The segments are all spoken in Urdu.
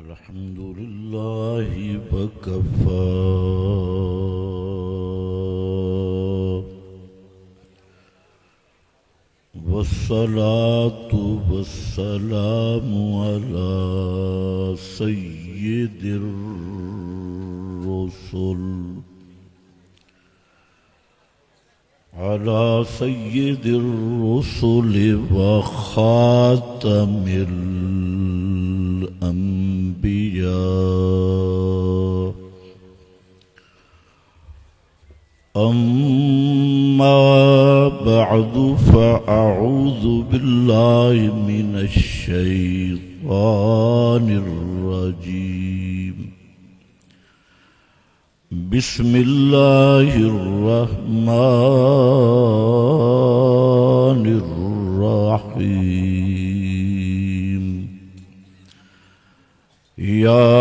الحمد لله وكفى والصلاة والسلام على سيد الرسل وخاتم الأنبياء. أما بعد فأعوذ بالله من الشيطان الرجيم. بسم الله الرحمن الرحيم. يا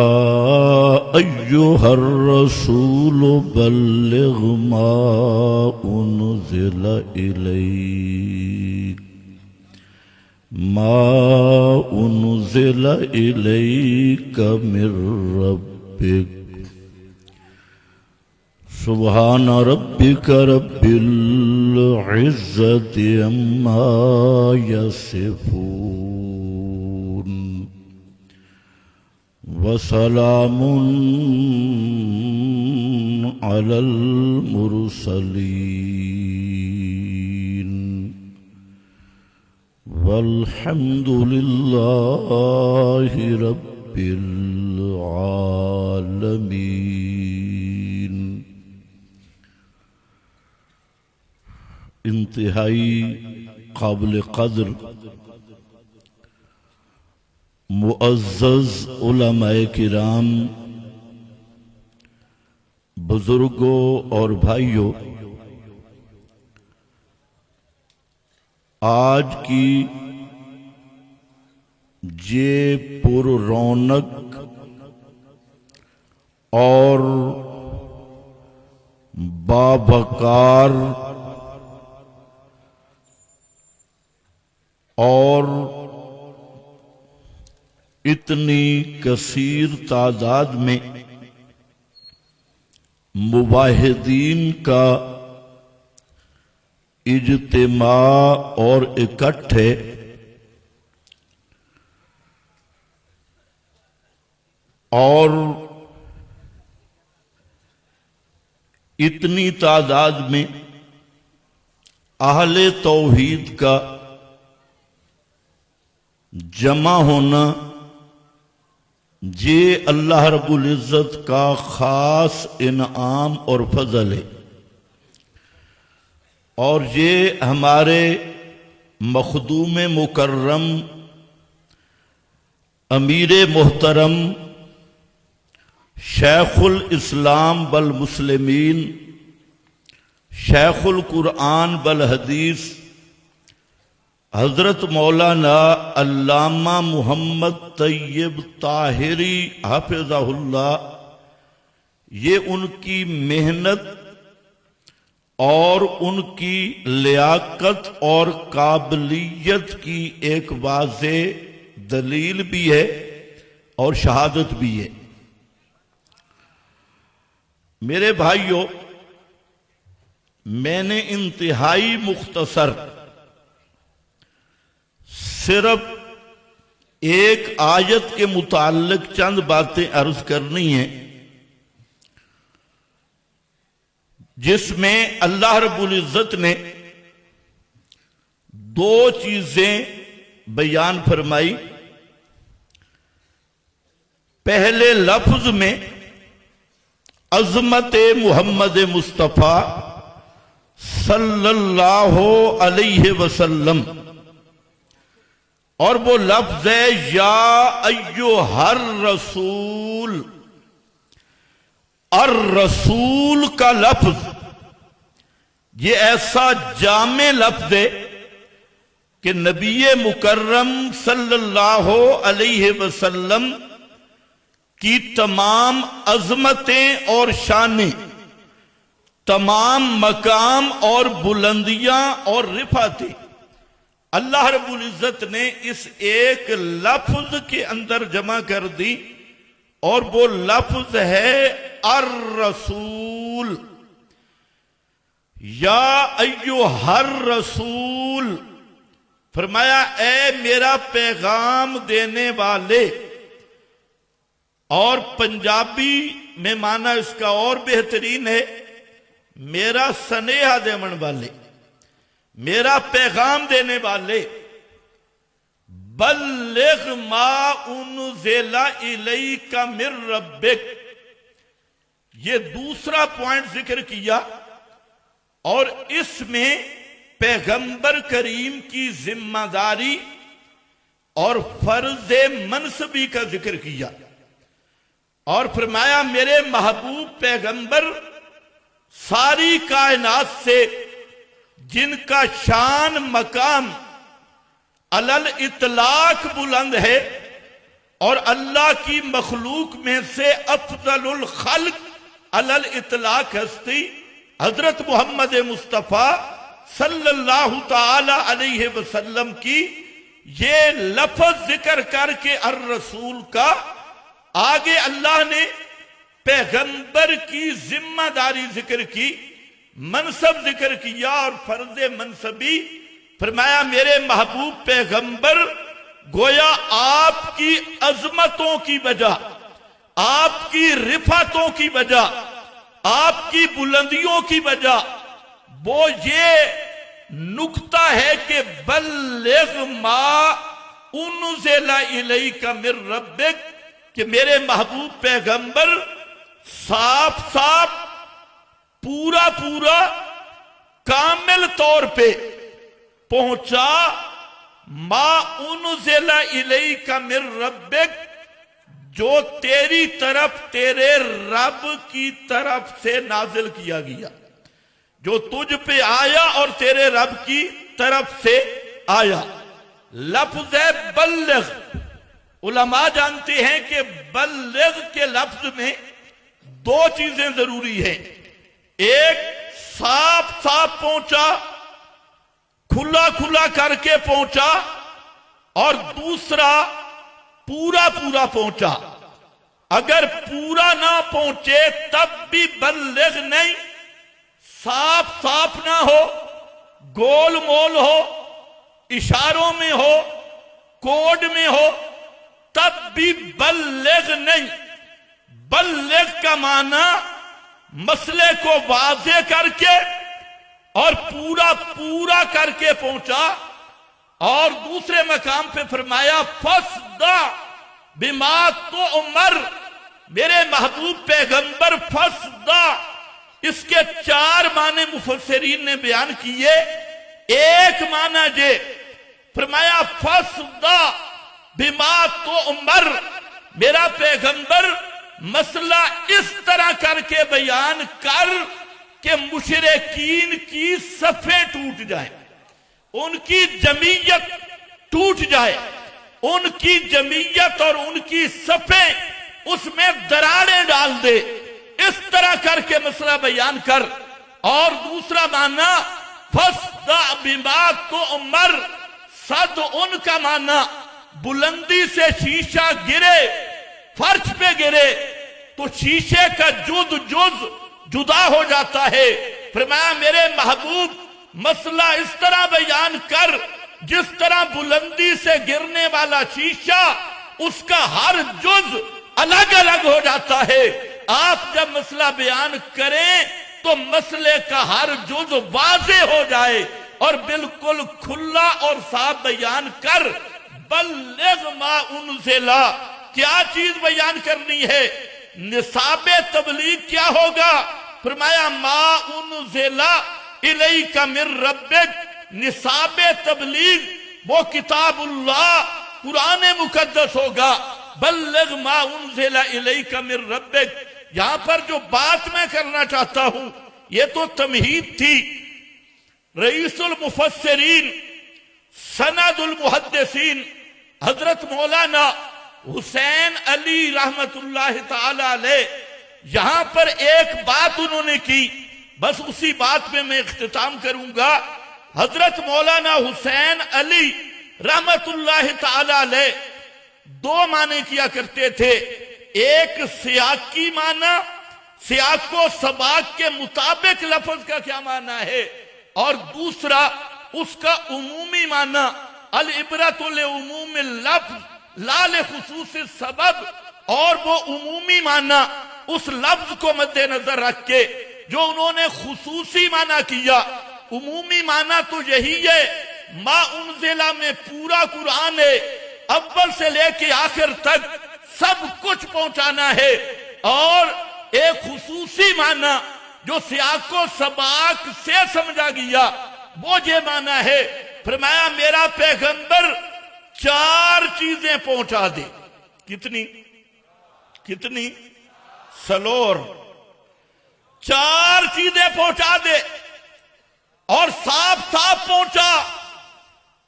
أيها الرسول بلغ ما أنزل إليك من ربك. سبحان ربك رب العزة عما يصفون وسلام على المرسلين والحمد لله رب العالمين. انتہائی قابل قدر معزز علماء کرام، بزرگوں اور بھائیوں، آج کی یہ پر رونق اور بابکار اور اتنی کثیر تعداد میں مواحدین کا اجتماع اور اکٹھ ہے، اور اتنی تعداد میں اہل توحید کا جمع ہونا، یہ اللہ رب العزت کا خاص انعام اور فضل ہے. اور یہ ہمارے مخدوم مکرم امیر محترم شیخ الاسلام والمسلمین، شیخ القرآن والحدیث حضرت مولانا علامہ محمد طیب طاہری حفظہ اللہ، یہ ان کی محنت اور ان کی لیاقت اور قابلیت کی ایک واضح دلیل بھی ہے اور شہادت بھی ہے. میرے بھائیوں، میں نے انتہائی مختصر صرف ایک آیت کے متعلق چند باتیں عرض کرنی ہیں، جس میں اللہ رب العزت نے دو چیزیں بیان فرمائی. پہلے لفظ میں عظمت محمد مصطفیٰ صلی اللہ علیہ وسلم، اور وہ لفظ ہے یا ایھا الرسول. الرسول کا لفظ یہ ایسا جامع لفظ ہے کہ نبی مکرم صلی اللہ علیہ وسلم کی تمام عظمتیں اور شانیں، تمام مقام اور بلندیاں اور رفعتیں اللہ رب العزت نے اس ایک لفظ کے اندر جمع کر دی اور وہ لفظ ہے الرسول، یا ایھا الرسول، فرمایا اے میرا پیغام دینے والے. اور پنجابی میں معنی اس کا اور بہترین ہے، میرا سنیہا دیون والے، میرا پیغام دینے والے. بلغ ما انزل الیک من ربک، یہ دوسرا پوائنٹ ذکر کیا، اور اس میں پیغمبر کریم کی ذمہ داری اور فرض منصبی کا ذکر کیا، اور فرمایا میرے محبوب پیغمبر ساری کائنات سے جن کا شان مقام علل اطلاق بلند ہے، اور اللہ کی مخلوق میں سے افضل الخلق علل اطلاق ہستی حضرت محمد مصطفیٰ صلی اللہ تعالی علیہ وسلم کی یہ لفظ ذکر کر کے الرسول کا، آگے اللہ نے پیغمبر کی ذمہ داری ذکر کی، منصب ذکر کیا اور فرض منصبی. فرمایا میرے محبوب پیغمبر گویا آپ کی عظمتوں کی وجہ، آپ کی رفعتوں کی وجہ، آپ کی بلندیوں کی وجہ وہ یہ نکتہ ہے کہ بلغ ما انزل الیک من ربک، کہ میرے محبوب پیغمبر صاف صاف پورا پورا کامل طور پہ پہنچا ما انزل الیک من ربک، جو تیری طرف تیرے رب کی طرف سے نازل کیا گیا، جو تجھ پہ آیا اور تیرے رب کی طرف سے آیا. لفظ ہے بلغ. علماء جانتے ہیں کہ بلغ کے لفظ میں دو چیزیں ضروری ہیں، ایک صاف صاف پہنچا، کھلا کھلا کر کے پہنچا، اور دوسرا پورا پورا پہنچا. اگر پورا نہ پہنچے تب بھی بلغ نہیں، صاف صاف نہ ہو، گول مول ہو، اشاروں میں ہو، کوڈ میں ہو، تب بھی بلغ نہیں. بلغ کا معنی مسئلے کو واضح کر کے اور پورا پورا کر کے پہنچا. اور دوسرے مقام پہ فرمایا فصدع بما تؤمر، میرے محبوب پیغمبر فصدع. اس کے چار معنی مفسرین نے بیان کیے. ایک معنی جے فرمایا فصدع بما تؤمر، میرا پیغمبر مسئلہ اس طرح کر کے بیان کر کہ مشرکین کی صفیں ٹوٹ جائیں، ان کی جمعیت ٹوٹ جائے، ان کی جمعیت اور ان کی صفیں اس میں دراڑیں ڈال دے. اس طرح کر کے مسئلہ بیان کر. اور دوسرا معنی فصدع بما تؤمر، صد ان کا معنی بلندی سے شیشہ گرے، فرش پہ گرے تو شیشے کا جز جدا ہو جاتا ہے. فرمایا میرے محبوب مسئلہ اس طرح بیان کر جس طرح بلندی سے گرنے والا شیشہ اس کا ہر جز الگ الگ ہو جاتا ہے. آپ جب مسئلہ بیان کریں تو مسئلے کا ہر جز واضح ہو جائے اور بالکل کھلا اور صاف بیان کر. بلغ ما انزل، کیا چیز بیان کرنی ہے؟ نصاب تبلیغ کیا ہوگا؟ فرمایا ما انزل الیک من ربک، نصاب تبلیغ وہ کتاب اللہ قرآن مقدس ہوگا. بلغ ما انزل الیک من ربک. یہاں پر جو بات میں کرنا چاہتا ہوں یہ تو تمہید تھی. رئیس المفسرین سند المحدثین حضرت مولانا حسین علی رحمت اللہ تعالی علیہ یہاں پر ایک بات انہوں نے کی، بس اسی بات پہ میں اختتام کروں گا. حضرت مولانا حسین علی رحمت اللہ تعالی علیہ دو معنی کیا کرتے تھے. ایک سیاقی معنی، سیاق و سباق کے مطابق لفظ کا کیا معنی ہے، اور دوسرا اس کا عمومی معنی، العبرۃ لعموم اللفظ لا لخصوص السبب، اور وہ عمومی معنی اس لفظ کو مد نظر رکھ کے جو انہوں نے خصوصی معنی کیا۔ عمومی معنی تو یہی ہے، ما انزلہ میں پورا قرآن ہے، اول سے لے کے آخر تک سب کچھ پہنچانا ہے، اور ایک خصوصی معنی جو سیاق و سباق سے سمجھا گیا وہ یہ معنی ہے، فرمایا میرا پیغمبر 4 چیزیں پہنچا دے۔ کتنی؟ سلور 4 چیزیں پہنچا دے، اور صاف صاف پہنچا،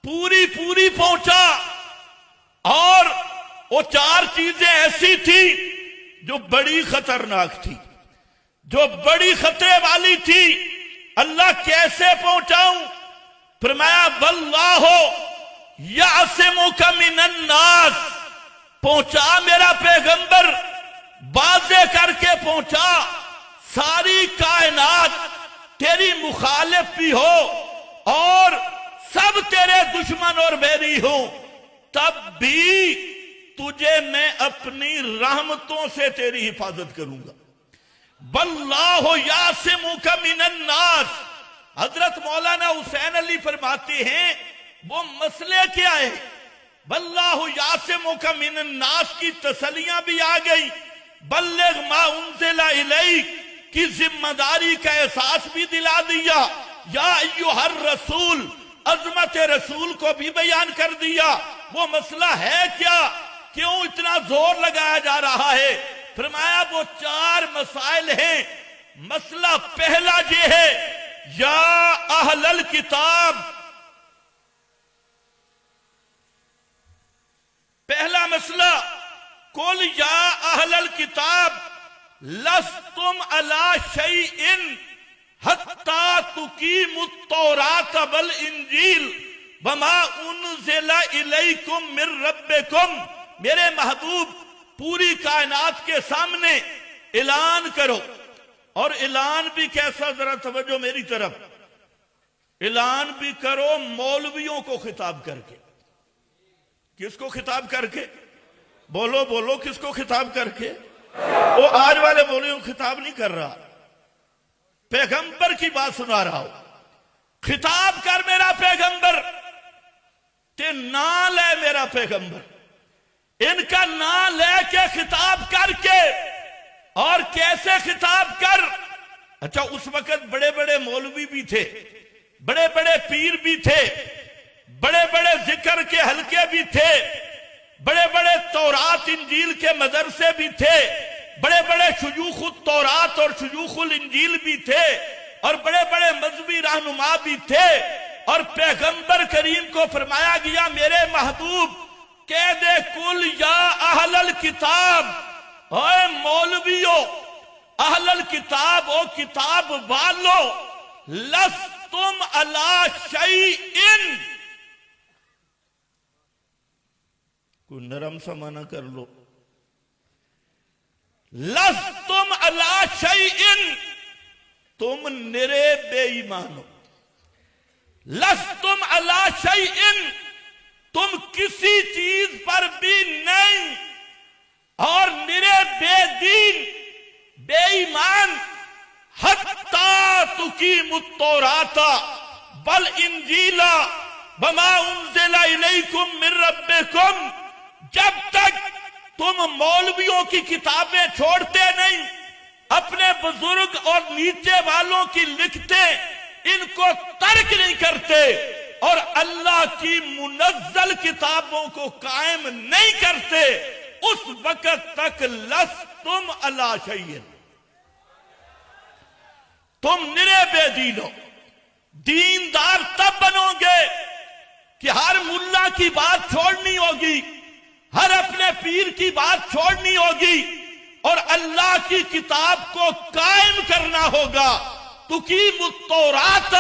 پوری پہنچا، اور وہ 4 چیزیں ایسی تھی جو بڑی خطرناک تھی، جو بڑی خطرے والی تھی۔ اللہ کیسے پہنچاؤں؟ فرمایا واللہ یعصمک من الناس، پہنچا میرا پیغمبر، واضح کر کے پہنچا، ساری کائنات تیری مخالف بھی ہو اور سب تیرے دشمن اور بیری ہوں، تب بھی تجھے میں اپنی رحمتوں سے تیری حفاظت کروں گا۔ واللہ یعصمک من الناس۔ حضرت مولانا حسین علی فرماتے ہیں وہ مسئلے کیا ہے؟ واللہ یعصمک من الناس کی تسلیاں بھی آ گئی، بلغ ما انزل الیک کی ذمہ داری کا احساس بھی دلا دیا، یا ایھا الرسول عظمت رسول کو بھی بیان کر دیا۔ وہ مسئلہ ہے کیا؟ کیوں اتنا زور لگایا جا رہا ہے؟ فرمایا وہ 4 مسائل ہیں۔ مسئلہ پہلا یہ ہے، یا اہل الکتاب، پہلا مسئلہ، قل یا اہل الکتاب لستم علی شیء حتی تقیموا التوراۃ والانجیل وما انزل الیکم من ربکم۔ میرے محبوب پوری کائنات کے سامنے اعلان کرو، اور اعلان بھی کیسا، ذرا توجہ میری طرف، اعلان بھی کرو مولویوں کو خطاب کر کے۔ کس کو خطاب کر کے؟ بولو کس کو خطاب کر کے؟ وہ آج والے مولویوں کو خطاب نہیں کر رہا، پیغمبر کی بات سنا رہا ہو۔ خطاب کر میرا پیغمبر، تے نام لے میرا پیغمبر، ان کا نام لے کے خطاب کر کے۔ اور کیسے خطاب کر؟ اچھا اس وقت بڑے بڑے مولوی بھی تھے، بڑے بڑے پیر بھی تھے، بڑے بڑے ذکر کے حلقے بھی تھے، بڑے بڑے تورات انجیل کے مدرسے بھی تھے، بڑے بڑے شیوخ التورات اور شیوخ الانجیل بھی تھے، اور بڑے بڑے مذہبی رہنما بھی تھے۔ اور پیغمبر کریم کو فرمایا گیا میرے محبوب کہہ دے قل یا اہل الکتاب، اے مولویو، اہل الکتاب او کتاب والو، لستم علی شیء، کوئی نرم سا معنی کر لو، لستم علی شیء، تم نرے بے ایمان ہو، لستم علی شیء، تم کسی چیز پر بھی نہیں، اور نرے بے دین بے ایمان، حتی تقیموا التوراۃ والانجیل وما انزل الیکم من ربکم، جب تک تم مولویوں کی کتابیں چھوڑتے نہیں، اپنے بزرگ اور نیچے والوں کی لکھتے ان کو ترک نہیں کرتے، اور اللہ کی منزل کتابوں کو قائم نہیں کرتے، اس وقت تک لستم علی شیء، تم نرے بے دین ہو۔ دیندار تب بنو گے کہ ہر ملا کی بات چھوڑنی ہوگی، ہر اپنے پیر کی بات چھوڑنی ہوگی، اور اللہ کی کتاب کو قائم کرنا ہوگا۔ تقیموا التوراۃ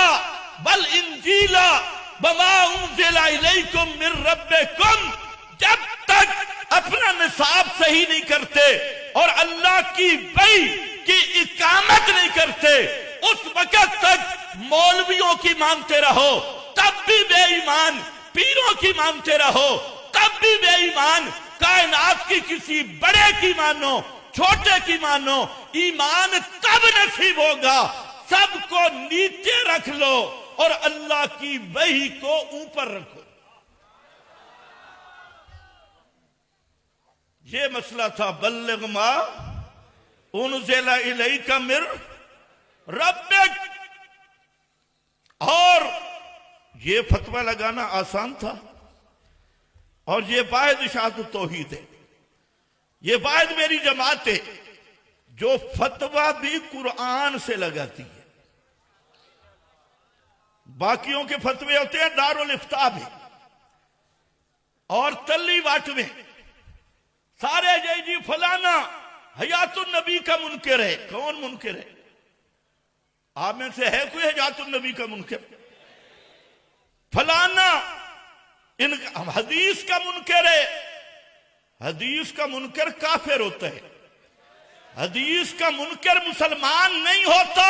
والانجیل وما انزل الیکم من ربکم، جب تک اپنا نصاب صحیح نہیں کرتے اور اللہ کی وحی کی اقامت نہیں کرتے، اس وقت تک مولویوں کی مانتے رہو تب بھی بے ایمان، پیروں کی مانتے رہو تب بھی بے ایمان، کائنات کی کسی بڑے کی مانو چھوٹے کی مانو، ایمان تب نصیب ہوگا سب کو نیچے رکھ لو اور اللہ کی وحی کو اوپر رکھو۔ یہ مسئلہ تھا بلغ ما انزل الیک من ربک، اور یہ فتویٰ لگانا آسان تھا، اور یہ واحد اشاعت التوحید ہے، یہ واحد میری جماعت ہے جو فتویٰ بھی قرآن سے لگاتی ہے۔ باقیوں کے فتوے ہوتے ہیں دارالافتاء میں اور تلی واٹ میں، سارے جی فلانا حیات النبی کا منکر ہے۔ کون منکر ہے؟ آپ میں سے ہے کوئی حیات النبی کا منکر؟ فلانا حدیث کا منکر ہے۔ حدیث کا منکر کافر ہوتا ہے، حدیث کا منکر مسلمان نہیں ہوتا۔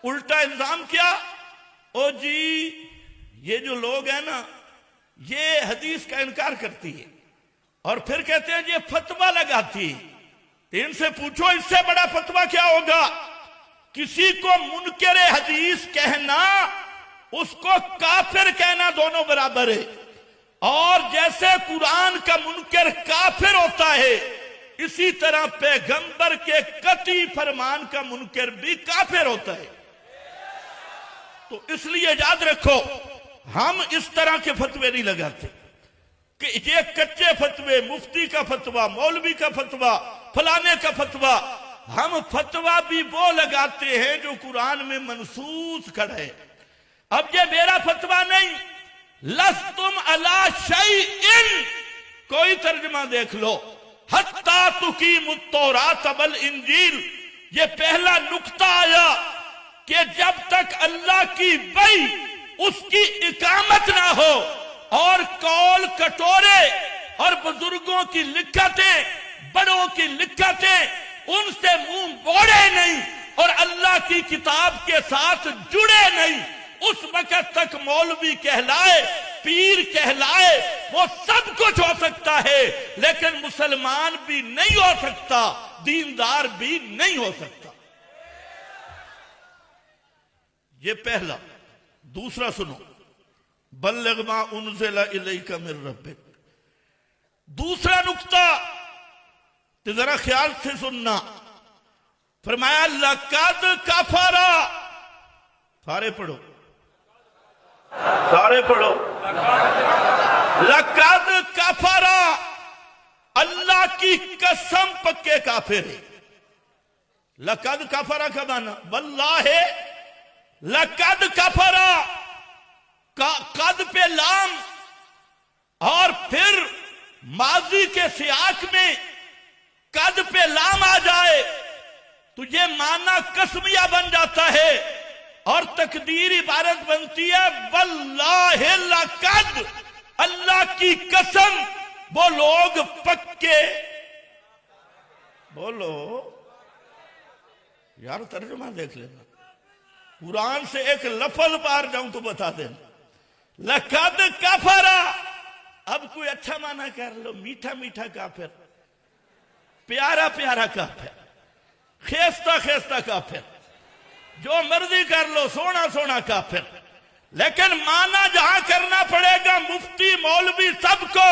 الٹا الزام کیا؟ او جی یہ جو لوگ ہیں نا یہ حدیث کا انکار کرتی ہے اور پھر کہتے ہیں یہ فتویٰ لگاتی ہے۔ ان سے پوچھو اس سے بڑا فتویٰ کیا ہوگا؟ کسی کو منکر حدیث کہنا اس کو کافر کہنا دونوں برابر ہے، اور جیسے قرآن کا منکر کافر ہوتا ہے اسی طرح پیغمبر کے قطعی فرمان کا منکر بھی کافر ہوتا ہے۔ تو اس لیے یاد رکھو ہم اس طرح کے فتوے نہیں لگاتے کہ یہ کچے فتوے، مفتی کا فتویٰ، مولوی کا فتویٰ، فلانے کا فتویٰ۔ ہم فتویٰ بھی وہ لگاتے ہیں جو قرآن میں منصوص کھڑا ہے۔ اب یہ میرا فتویٰ نہیں، لستم علی شیء، کوئی ترجمہ دیکھ لو، حتی تقیموا التوراۃ والانجیل، یہ پہلا نقطہ آیا کہ جب تک اللہ کی وحی اس کی اقامت نہ ہو اور قول کٹورے اور بزرگوں کی لکھتیں، بڑوں کی لکھتیں ان سے منہ موڑے نہیں اور اللہ کی کتاب کے ساتھ جڑے نہیں، اس وقت تک مولوی کہلائے، پیر کہلائے، وہ سب کچھ ہو سکتا ہے لیکن مسلمان بھی نہیں ہو سکتا، دیندار بھی نہیں ہو سکتا۔ یہ پہلا۔ دوسرا سنو، بلغ ما انزل الیک من ربک۔ دوسرا نقطہ تو ذرا خیال سے سننا، فرمایا لقد کفر، سارے پڑھو سارے پڑھو، لقد کفر، اللہ کی قسم پکے کافر ہے۔ لقد کفر کا معنی واللہ، لقد کفر، قد پہ لام اور پھر ماضی کے سیاق میں قد پہ لام آ جائے تو یہ معنی قسمیہ بن جاتا ہے اور تقدیر عبارت بنتی ہے واللہ لقد، اللہ کی قسم وہ لوگ پکے، بولو یار ترجمہ دیکھ لینا، قرآن سے ایک لفظ بار جاؤں تو بتا دینا، لقد کفر۔ اب کوئی اچھا معنی کر لو، میٹھا میٹھا کافر، پیارا پیارا کافر، خیستہ خیستہ کافر، جو مرضی کر لو، سونا سونا کافر، لیکن معنی جہاں کرنا پڑے گا مفتی مولوی سب کو،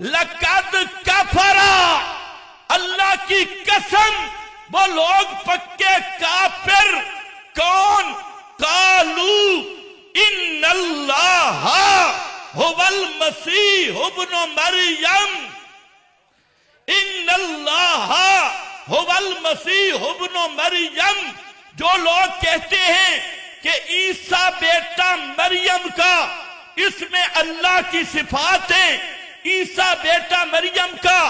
لقد کفر، اللہ کی قسم وہ لوگ پکے کافر۔ کون؟ قالوا ان اللہ هو المسیح ابن مریم، ان اللہ هو المسیح ابن مریم، جو لوگ کہتے ہیں کہ عیسیٰ بیٹا مریم کا، اس میں اللہ کی صفات ہیں، عیسیٰ بیٹا مریم کا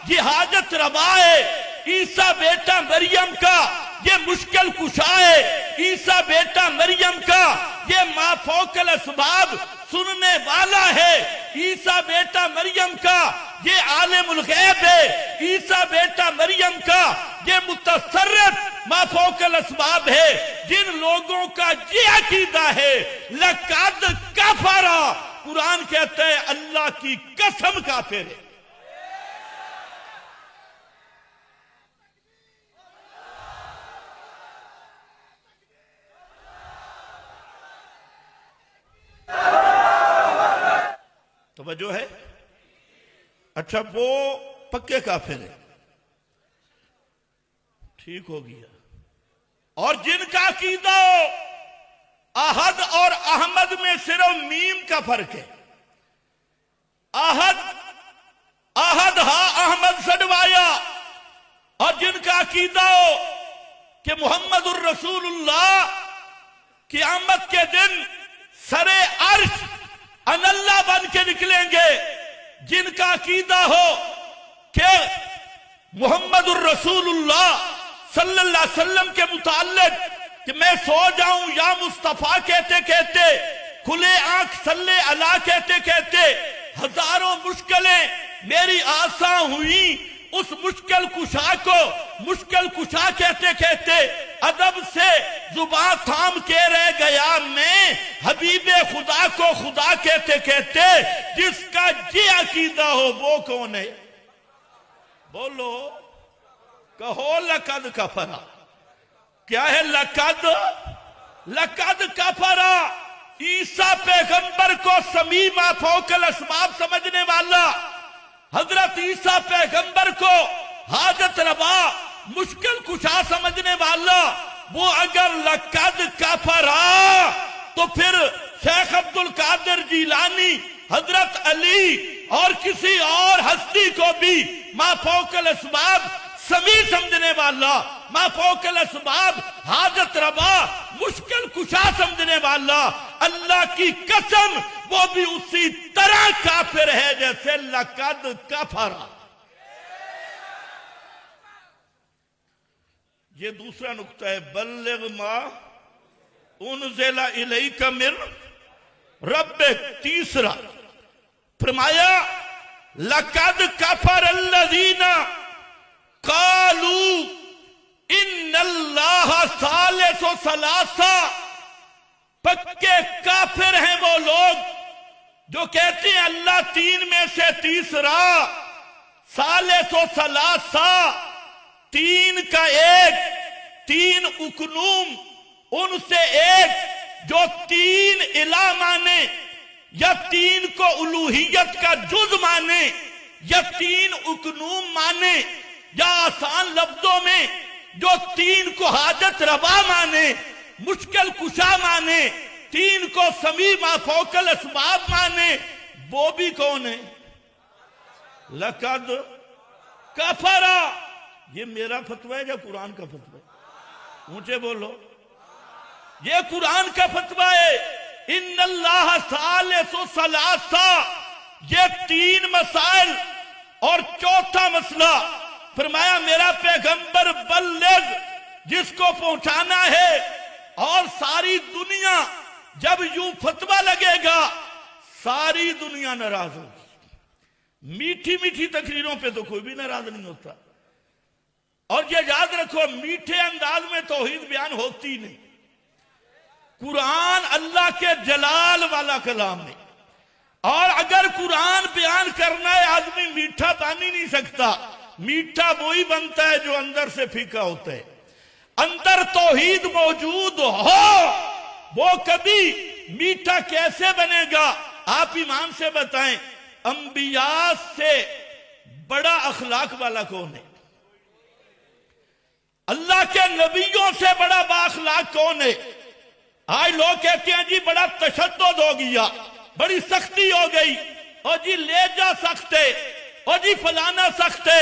یہ حاجت روا ہے، عیسیٰ بیٹا مریم کا یہ مشکل کشا ہے، عیسیٰ بیٹا مریم کا یہ ما فوق الاسباب سننے والا ہے، عیسیٰ بیٹا مریم کا یہ عالم الغیب ہے، عیسیٰ بیٹا مریم کا یہ متصرف ما فوق الاسباب ہے۔ جن لوگوں کا یہ عقیدہ ہے لقد کفر، قرآن کہتا ہے اللہ کی قسم کافر ہے۔ توجہ ہے؟ اچھا وہ پکے کافر ہے، ٹھیک ہو گیا۔ اور جن کا عقیدہ احد اور احمد میں صرف میم کا فرق ہے، احد ہا احمد سڈوایا، اور جن کا عقیدہ ہو کہ محمد الرسول اللہ قیامت کے دن سر عرش ان اللہ بن کے نکلیں گے، جن کا عقیدہ ہو کہ محمد الرسول اللہ صلی اللہ علیہ وسلم کے متعلق کہ میں سو جاؤں یا مصطفیٰ کہتے کہتے، کھلے آنکھ صلی اللہ کہتے کہتے ہزاروں مشکلیں میری آسان ہوئی، اس مشکل کشا کو مشکل کشا کہتے کہتے ادب سے زبان تھام کے رہ گیا میں، حبیب خدا کو خدا کہتے کہتے۔ جس کا یہ عقیدہ ہو وہ کون ہے؟ بولو، کہو لقد کفر۔ کیا ہے لقد؟ لقد کفر، عیسیٰ پیغمبر کو سمیع ما فوق الاسباب سمجھنے والا، حضرت عیسیٰ پیغمبر کو حاجت روا مشکل کشا سمجھنے والا، وہ اگر لقد کفر تو پھر شیخ عبد القادر جیلانی، حضرت علی اور کسی اور ہستی کو بھی ما فوق الاسباب سمیع سمجھنے والا، ما فوق الاسباب حاجت روا مشکل کشا سمجھنے والا، اللہ کی قسم وہ بھی اسی طرح کافر ہے جیسے لقد کفر۔ یہ دوسرا نقطہ ہے، بلغ ما انزل الیک من ربک۔ تیسرا فرمایا لقد کفر الذین قالوا ان اللہ ثالث ثلاثہ۔ پکے کافر ہیں وہ لوگ جو کہتے ہیں اللہ تین میں سے تیسرا، ثالث ثلاثہ، تین کا ایک، تین اکنوم ان سے ایک، جو تین الہ مانے یا تین کو الوہیت کا جز مانے یا تین اکنوم مانے، یا آسان لفظوں میں جو تین کو حاجت روا مانے، مشکل کشا مانے، تین کو سمیع ما فوق الاسباب مانے، وہ بھی کون ہے؟ لقد کفر۔ یہ میرا فتویٰ ہے یا قرآن کا فتویٰ ہے؟ اونچے بولو، یہ قرآن کا فتویٰ ہے۔ ان اللہ ثالث ثلاثہ، یہ تین مسائل اور چوتھا مسئلہ فرمایا میرا پیغمبر بلغ، جس کو پہنچانا ہے، اور ساری دنیا جب یوں فتویٰ لگے گا ساری دنیا ناراض ہوگی۔ میٹھی میٹھی تقریروں پہ تو کوئی بھی ناراض نہیں ہوتا، اور یہ یاد رکھو میٹھے انداز میں توحید بیان ہوتی نہیں۔ قرآن اللہ کے جلال والا کلام ہے، اور اگر قرآن بیان کرنا ہے آدمی میٹھا بن ہی نہیں سکتا۔ میٹھا وہی بنتا ہے جو اندر سے پھیکا ہوتا ہے۔ اندر توحید موجود ہو وہ کبھی میٹھا کیسے بنے گا؟ آپ ایمان سے بتائیں، انبیاء سے بڑا اخلاق والا کون ہے؟ اللہ کے نبیوں سے بڑا با اخلاق کون ہے؟ آج لوگ کہتے ہیں جی بڑا تشدد ہو گیا، بڑی سختی ہو گئی، اور جی لے جا سکتے، اور جی فلانا سختے۔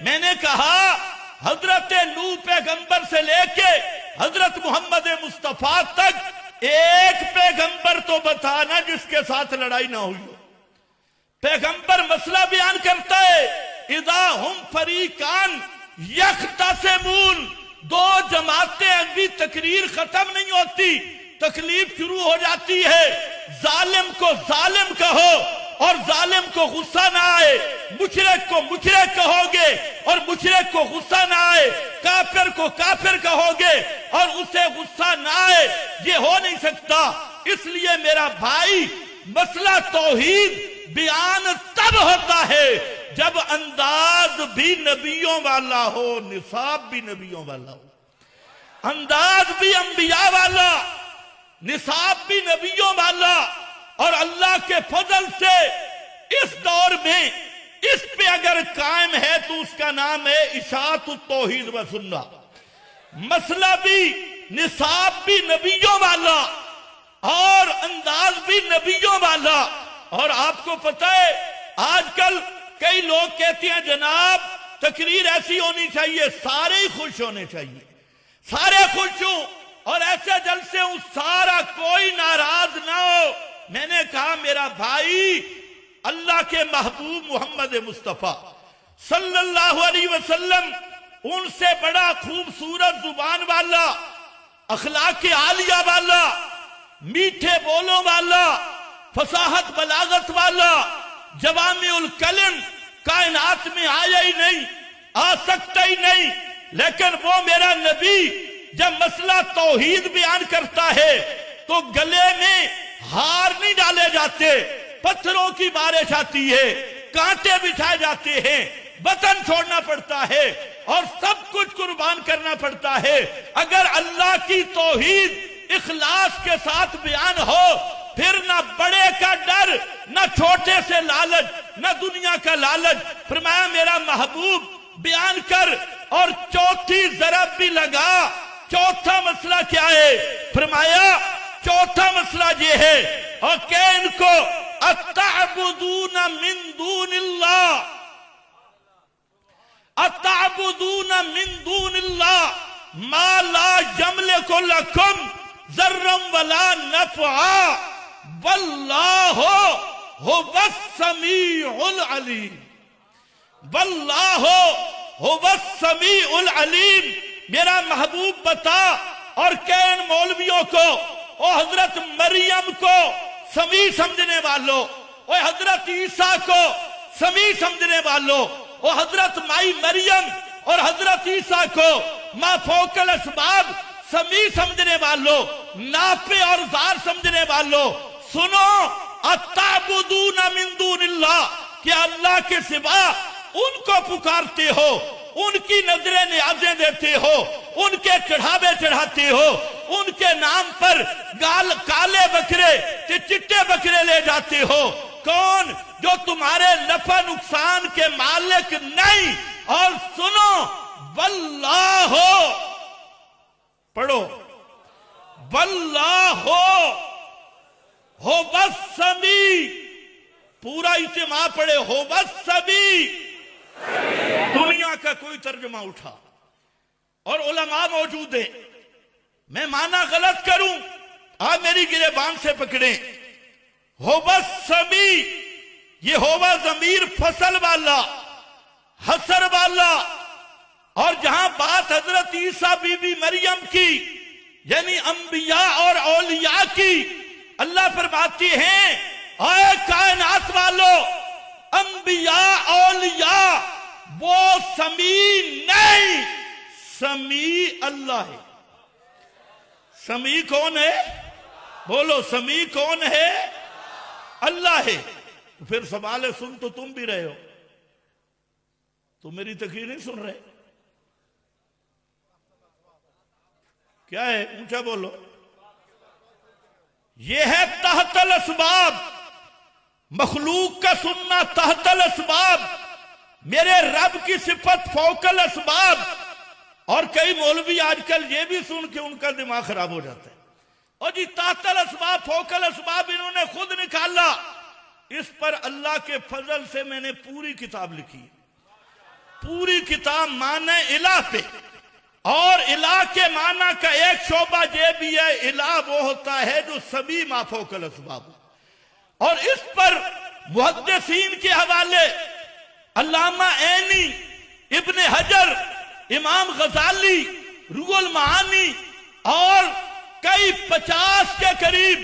میں نے کہا حضرت نوح پیغمبر سے لے کے حضرت محمد مصطفیٰ تک ایک پیغمبر تو بتانا جس کے ساتھ لڑائی نہ ہوئی ہو۔ پیغمبر مسئلہ بیان کرتا ہے، اذا ہم فریقان یختصمون، دو جماعتیں ابھی تقریر ختم نہیں ہوتی، تکلیف شروع ہو جاتی ہے۔ ظالم کو ظالم کہو اور ظالم کو غصہ نہ آئے، مشرک کو مشرک کہو گے اور مشرک کو غصہ نہ آئے، کافر کو کافر کہو گے اور اسے غصہ نہ آئے، یہ ہو نہیں سکتا۔ اس لیے میرا بھائی، مسئلہ توحید بیان تب ہوتا ہے جب انداز بھی نبیوں والا ہو، نصاب بھی نبیوں والا ہو، انداز بھی انبیاء والا، نصاب بھی نبیوں والا۔ اور اللہ کے فضل سے اس دور میں اس پہ اگر قائم ہے تو اس کا نام ہے اشاعت التوحید و سنہ۔ مسئلہ بھی نصاب بھی نبیوں والا اور انداز بھی نبیوں والا۔ اور آپ کو پتہ ہے آج کل کئی لوگ کہتے ہیں جناب تقریر ایسی ہونی چاہیے، سارے ہی خوش ہونے چاہیے، سارے خوش ہوں اور ایسے جلسے ہوں سارا کوئی ناراض نہ ہو۔ میں نے کہا میرا بھائی، اللہ کے محبوب محمد مصطفیٰ صلی اللہ علیہ وسلم ان سے بڑا خوبصورت زبان والا، اخلاق عالیہ والا، میٹھے بولوں والا، فصاحت بلاغت والا، جوامع الکلم کائنات میں آیا ہی نہیں، آ سکتا ہی نہیں۔ لیکن وہ میرا نبی جب مسئلہ توحید بیان کرتا ہے تو گلے میں ہار نہیں ڈالے جاتے، پتھروں کی بارش آتی ہے، کانٹے بچھائے جاتے ہیں، وطن چھوڑنا پڑتا ہے اور سب کچھ قربان کرنا پڑتا ہے۔ اگر اللہ کی توحید اخلاص کے ساتھ بیان ہو پھر نہ بڑے کا ڈر، نہ چھوٹے سے لالچ، نہ دنیا کا لالچ۔ فرمایا میرا محبوب بیان کر اور چوتھی ضرب بھی لگا۔ چوتھا مسئلہ کیا ہے؟ فرمایا چوتھا مسئلہ یہ ہے اور کہ ان کو اتعبدون من دون اللہ، اتعبدون من دون اللہ ما لا یملک لکم ضرا ولا نفعا واللہ هو السمیع العلیم، واللہ هو السمیع العلیم۔ میرا محبوب بتا اور کہ ان مولویوں کو، او حضرت مریم کو سمیع سمجھنے والوں، او حضرت عیسیٰ کو سمیع سمجھنے والوں، او حضرت مائی مریم اور حضرت عیسیٰ کو ما فوق الاسباب سمیع سمجھنے والوں، نافع اور ضار سمجھنے والوں، سنو اتعبدون من دون اللہ، کہ اللہ کے سوا ان کو پکارتے ہو، ان کی نظریں نیازیں دیتے ہو، ان کے چڑھاوے چڑھاتے ہو، ان کے نام پر کالے بکرے چٹے بکرے لے جاتے ہو۔ کون؟ جو تمہارے نفع نقصان کے مالک نہیں۔ اور سنو واللہ، پڑھو واللہ هو السمیع، پورا اجتماع پڑھے هو السمیع۔ دنیا کا کوئی ترجمہ اٹھا اور علماء موجود ہیں، میں معنی غلط کروں آپ میری گریبان سے پکڑیں۔ هو السمیع، یہ ہووا ضمیر فصل والا، حسر والا، اور جہاں بات حضرت عیسیٰ بی بی مریم کی یعنی انبیاء اور اولیاء کی، اللہ فرماتی ہیں اے کائنات والو، انبیاء اولیاء وہ سمیع نہیں، سمیع اللہ ہے۔ سمیع کون ہے؟ بولو سمیع کون ہے؟ اللہ ہے۔ پھر سوال سن تو تم بھی رہے ہو، تم میری تقریر نہیں سن رہے، کیا ہے؟ اونچا بولو۔ یہ ہے تحت الاسباب، مخلوق کا سننا تحت الاسباب، میرے رب کی صفت فوق الاسباب۔ اور کئی مولوی آج کل یہ بھی سن کے ان کا دماغ خراب ہو جاتا ہے، اور جی تحت الاسباب فوق الاسباب انہوں نے خود نکالا۔ اس پر اللہ کے فضل سے میں نے پوری کتاب لکھی، پوری کتاب معنی الہ پہ، اور الہ کے معنی کا ایک شعبہ یہ بھی ہے، الہ وہ ہوتا ہے جو سبھی ما فوق الاسباب، اور اس پر محدثین کے حوالے علامہ عینی، ابن حجر، امام غزالی، روح المعانی اور کئی 50 کے قریب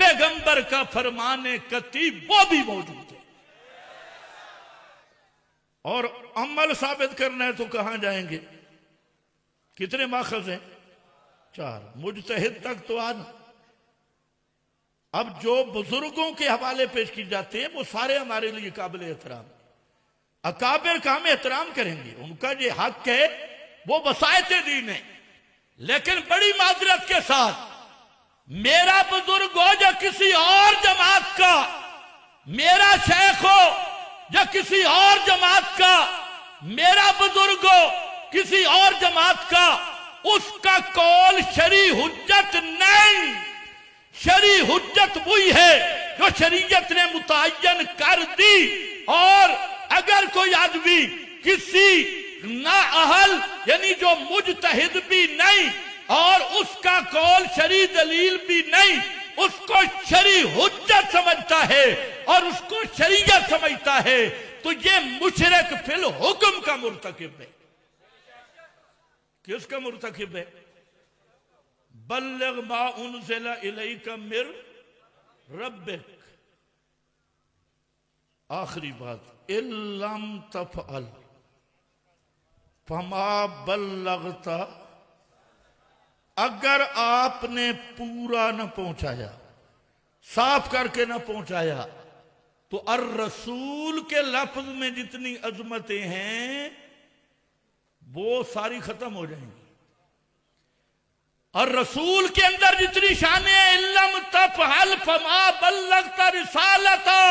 پیغمبر کا فرمان قطعی وہ بھی موجود ہے۔ اور عمل ثابت کرنا ہے تو کہاں جائیں گے؟ کتنے ماخذ ہیں؟ 4۔ مجتہد تک تو آنا۔ اب جو بزرگوں کے حوالے پیش کی جاتے ہیں وہ سارے ہمارے لیے قابل احترام، اکابر کا ہم احترام کریں گے، ان کا یہ حق ہے، وہ بساط دین ہے، لیکن بڑی معذرت کے ساتھ میرا بزرگ ہو یا کسی اور جماعت کا، میرا شیخ ہو یا کسی اور جماعت کا، میرا بزرگ ہو کسی اور جماعت کا، اس کا قول شرعی حجت نہیں۔ شرعی حجت وہی ہے جو شریعت نے متعین کر دی، اور اگر کوئی آدمی کسی نااہل یعنی جو مجتہد بھی نہیں اور اس کا قول شرعی دلیل بھی نہیں، اس کو شرعی حجت سمجھتا ہے اور اس کو شریعت سمجھتا ہے، تو یہ مشرک فی الحکم کا مرتکب ہے۔ کس کا مرتکب ہے؟ بلغ ما انزل الیک من ربک، آخری بات، ان لم تفعل فما بلغت، اگر آپ نے پورا نہ پہنچایا، صاف کر کے نہ پہنچایا، تو الرسول کے لفظ میں جتنی عظمتیں ہیں وہ ساری ختم ہو جائیں گی، اور رسول کے اندر جتنی شانیں ہیں، ان لم تفعل فما بلغت رسالتا،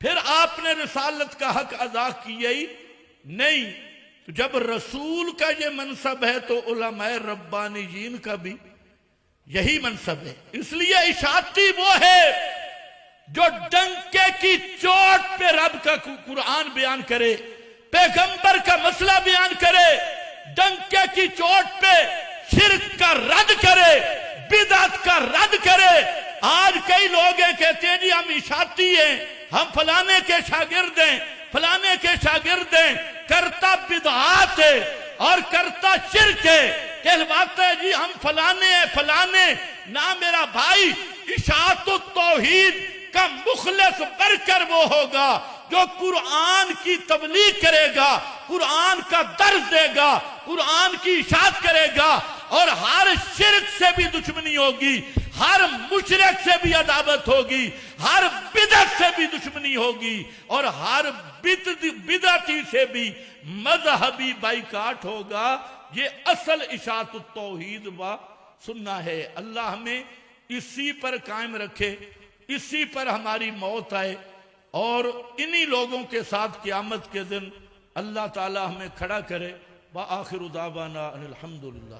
پھر آپ نے رسالت کا حق ادا کیا ہی نہیں۔ تو جب رسول کا یہ منصب ہے تو علماء ربانیین کا بھی یہی منصب ہے۔ اس لیے اشاعتی وہ ہے جو ڈنکے کی چوٹ پہ رب کا قرآن بیان کرے، پیغمبر کا مسئلہ بیان کرے، ڈنکے کی چوٹ پہ شرک کا رد کرے، بدعت کا رد کرے۔ آج کئی لوگ ہیں کہتے ہیں جی ہم اشاعتی ہیں، ہم فلانے کے شاگرد ہیں، فلانے کے شاگرد ہیں، کرتا بدعات ہے اور کرتا شرک ہے، کہلواتا ہے جی ہم فلانے ہیں فلانے۔ نہ میرا بھائی، اشاعت التوحید کا مخلص بر کر وہ ہوگا جو قرآن کی تبلیغ کرے گا، قرآن کا درس دے گا، قرآن کی اشاعت کرے گا، اور ہر شرک سے بھی دشمنی ہوگی، ہر مشرک سے بھی عداوت ہوگی، ہر بدعت سے بھی دشمنی ہوگی، اور ہر بدعتی سے بھی مذہبی بائیکاٹ ہوگا۔ یہ اصل اشاعت التوحید و سنہ ہے۔ اللہ ہمیں اسی پر قائم رکھے، اسی پر ہماری موت آئے، اور انہی لوگوں کے ساتھ قیامت کے دن اللہ تعالی ہمیں کھڑا کرے۔ وآخر دعوانا ان الحمدللہ۔